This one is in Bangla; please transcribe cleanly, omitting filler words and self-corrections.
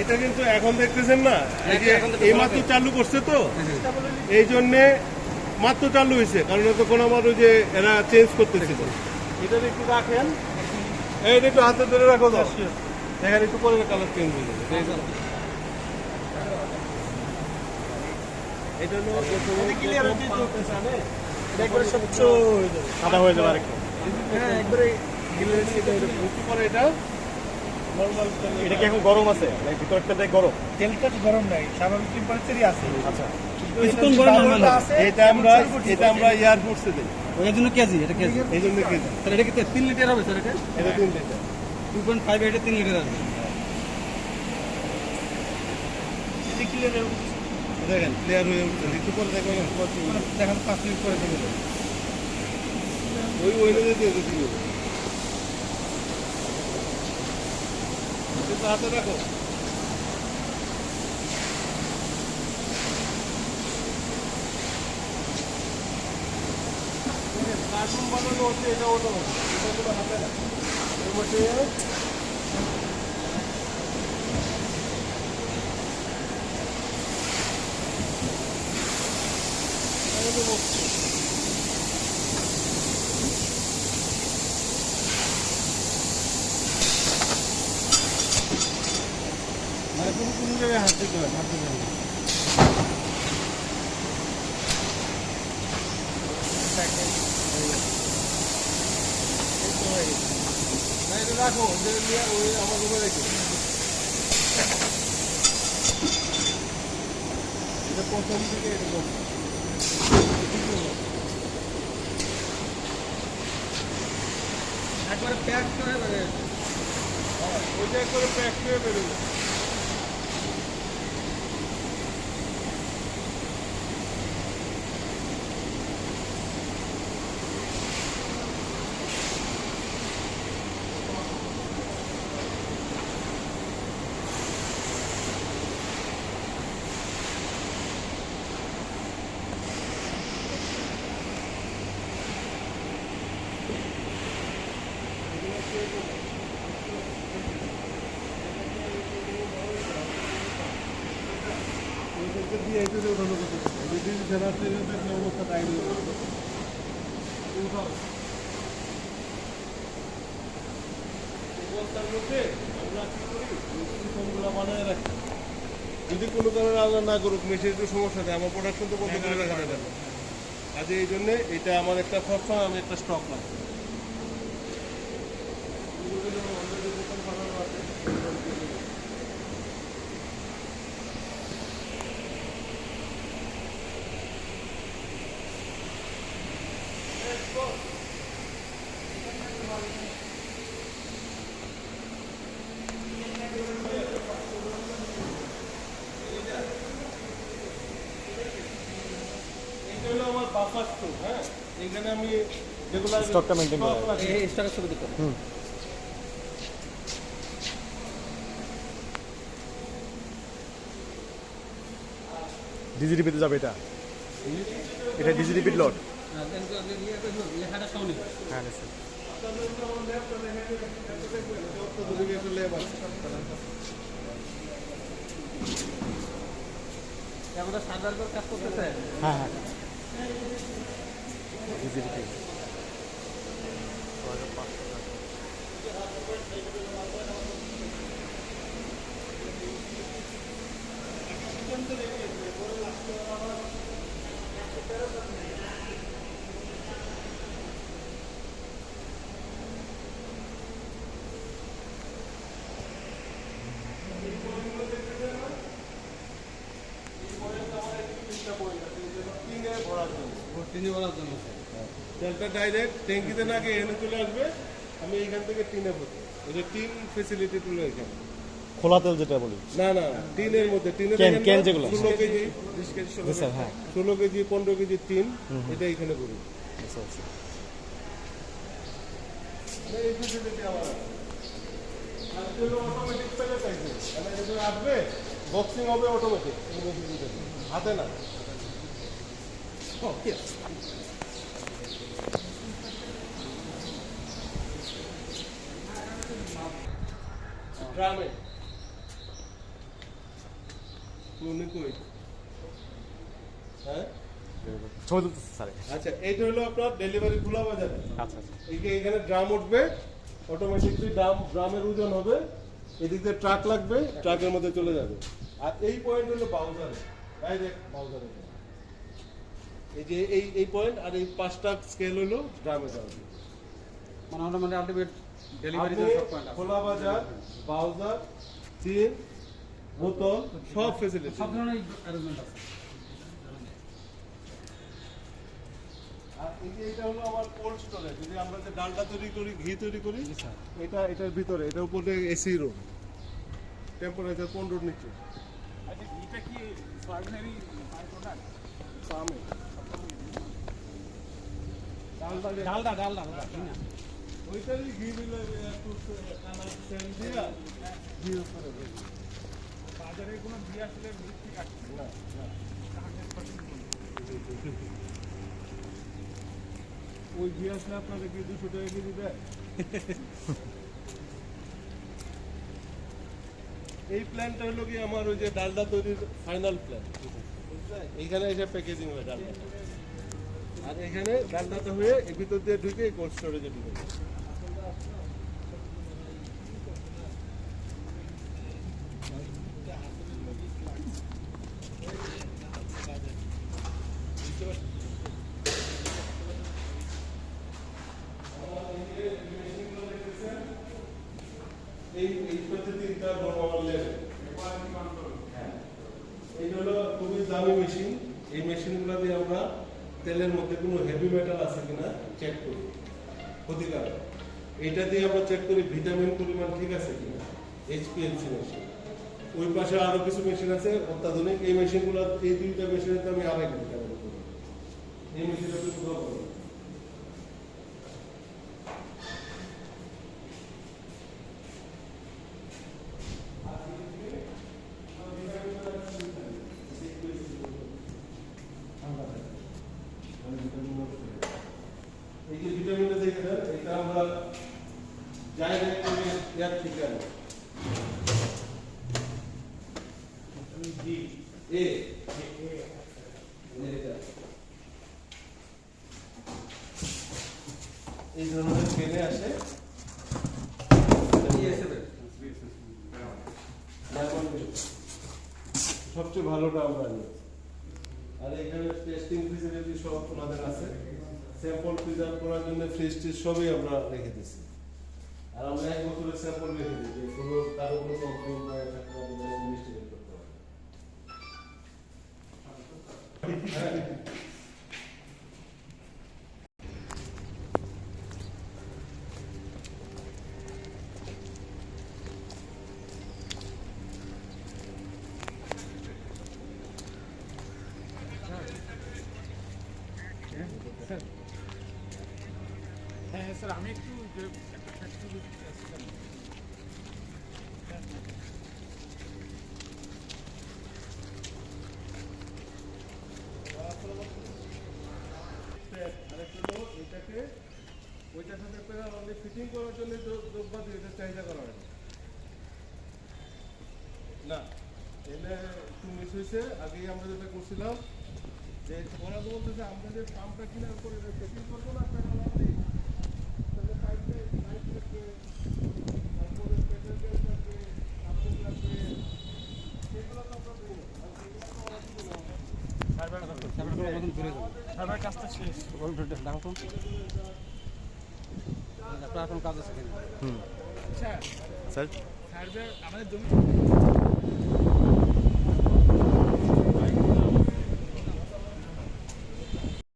এটা কিন্তু এখন দেখতেছেন না, এই মাত্র চালু করছে তো, এই জন্যে মাত্র চালু হয়েছে, কারণ তখন আমার ওই যে এরা চেঞ্জ করতেছিল। এটা একটু রাখেন, এইটা একটু হাতে ধরে রাখো, দেখেন একটু পরে কালার চেঞ্জ হয়ে যাবে। এটা হলো স্বচ্ছ সাদা হয়ে যাবে আরেকটু। হ্যাঁ, একবারে এটা নরমাল। এটা কি এখন গরম আছে? ভিতরটা দেখ গরম, তেলটা তো গরম নাই, স্বাভাবিক টেম্পারেচারই আছে। আচ্ছা, কিছুক্ষণ গরম নরমাল আছে। এটা আমরা এয়ারফোর্সে দেই, ওই জন্য কেজি, এটা কেজি, এই জন্য কেজি। তাহলে এটা কি 3 লিটার হবে স্যার? এটা 3 লিটার, 2.5 এটা 3 লিটার আসবে। এটা ক্লিয়ার হয়ে উঠছে, দেখেন ক্লিয়ার হয়ে উঠছে। একটু পরে দেখবেন, দেখেন 5 মিনিট পরে দেবে। ওই নিয়ে দিয়ে দিও, একটু হাতে রাখো। কার্টুন বানানো হচ্ছে, এটা অটোমেটিক, এটা কোনো হাতে না। এর মধ্যে মানে কোনো জায়গায় হাত দিতে হয়, হাত দিতে হবে। না, এটা রাখো, ওই আমার রুমে রেখে। এটা প্রথম থেকে এরকম একবারে প্যাক করে বেরোয়। ওইটা করে প্যাক করে বেরোবে। যদি কোনো কারণে আল্লাহ না করুক মেশিন একটু সমস্যা দেয়, আমার প্রোডাকশন তো বন্ধ করে রাখা যাবে না। কাজে এই জন্যে এটা আমার একটা খরচা, আমি একটা স্টক রাখি। হ্যাঁ, এখানে আমি স্টকটা মেইনটেইন করা, এই স্টকের ছবি দিতে। ডিজিডিপিতে যাবে এটা, এটা ডিজিডিপির লট। লেখাটা সামনে, হ্যাঁ নিশ্চয়। আমাদের সার্ভার পর কাজ করতেছে। হ্যাঁ হ্যাঁ ডিজিডিপি তেলটা ডাইরেক্ট ট্যাঙ্কিতে না গিয়ে এনে চলে আসবে, আমি এইখান থেকে টিনে ভরবো। ওই যে টিন ফেসিলিটি তুলে এখানে, খোলা তেল যেটা বলি, না না টিনের মধ্যে, টিনে ক্যান যেগুলো 16 কেজি 20 কেজি 16 হ্যাঁ 16 কেজি 15 কেজি টিন, এটা এখানে করি। আচ্ছা আচ্ছা। এই ফেসিলিটি আমার আছে। আর যেগুলো অটোমেটিক পেলে চাইছে, মানে যেগুলো আসবে বক্সিং হবে অটোমেটিক, হাতে না। ওকে, ড্রামে উনি কই? হ্যাঁ ছবি তুলতেছে স্যার। আচ্ছা, এইটা হলো আপনার ডেলিভারি খোলা বাজারে। আচ্ছা আচ্ছা। এখানে ড্রাম উঠবে, অটোমেটিকলি ড্রামের ওজন হবে, এদিক দিয়ে ট্রাক লাগবে, ট্রাকের মধ্যে চলে যাবে। আর এই পয়েন্ট হলো বাউজারে, ডাইরেক্ট বাউজারে। এই যে এই পয়েন্ট আর এই 5টা স্কেল হলো ড্রামে যাবে। মানে আমরা মানে আলটিমেট ডেলিভারি আপনি সব পয়েন্ট আছে। খোলা বাজার, বাউজার, চিন, বোতল সব ফেসিলিটি। সব ধরনের অ্যারেঞ্জমেন্ট আছে। আর এই যে এটা হলো আমার কোল্ড স্টোরেজ। যদি আমরা যে ডালটা তৈরি করি, ঘি তৈরি করি, এটার ভিতরে, এটার উপরে এসি রুম, টেম্পারেচার 15 নিচে। আচ্ছা এটা কি ফার্মারি প্রোডাক্ট? ফার্মে ডালডা না ওইটারই ঘি দিলে একটু কালার সেল দিয়া ঘি উপরে দেবে। বাজারে কোনো ঘি আসলে ঠিক আছে না না, ওই ঘি আসলে আপনাদের কি 200 টাকা কেজি দেয়? এই প্ল্যানটা হলো কি আমার ওই যে ডালডা তৈরির ফাইনাল প্ল্যান। এইখানে এসে প্যাকেজিং হয় ডালডা, আর এখানে ডালডাটা হয়ে এর ভিতর দিয়ে ঢুকে কোল্ড স্টোরেজে ঢুকে। এই পদ্ধতিটা নরমাল লেভেল। এই হলো খুবই দামি মেশিন। এই মেশিনগুলো দিয়ে আমরা তেলের মধ্যে কোনো হেভি মেটাল আছে কিনা চেক করি, ক্ষতিকারক। এইটা দিয়ে আমরা চেক করি ভিটামিন পরিমাণ ঠিক আছে কিনা, HPLC মেশিন। ওই পাশে আরো কিছু মেশিন আছে অত্যাধুনিক। এই মেশিনগুলো, এই 2টা মেশিনের দামে আড়াই কোটি টাকা করে। এই মেশিনটা একটু পুরো বড়। এই যে ভিটামিনটা দেখে দেন, এটা আমরা ডাইরেক্ট এয়ার থেকে আনি। এ এই ধরনের ট্রেনে আসে। সবচেয়ে ভালোটা আমরা আনি। আর এখানে টেস্টিং ফেসিলিটি সব ওনাদের আছে। স্যাম্পল প্রিজার্ভ করার জন্য ফ্রিজ টিজ সবই আমরা রেখে দিচ্ছি। আর আমরা 1 বছরের স্যাম্পল রেখে দিই, যে কোনো কারো কোনো কমপ্লেন বা থাকলে আমাদের ইনভেস্টিগেট করতে হবে। হ্যাঁ স্যার, আমি একটু যে একটা ফ্যাক্টরি আসছিলাম। আরেকটা হলো এটাকে ওইটার সাথে অনলি ফিটিং করার জন্য দ্রব্যাদি এটা চাহিদা করা হয় না। এলে একটু মিস হয়েছে। আগেই আমরা যেটা করছিলাম যে ওরা তো বলতেছে আমরা যে পাম্পটা কিনা করে ফিটিং করবো না আপনারা আমাদের তাহলে পাইপে পাইপ লাগবে, তারপরে প্রেশার গ্যাস লাগবে, কাপড় লাগবে, সেগুলো তো আমরা দিই না। আর সেগুলো তো ওরা দিবে না। সার্ভার কাজটা শেষ। আপনার এখন কাজ আছে কিনা? আচ্ছা স্যার সার্ভার আমাদের জমি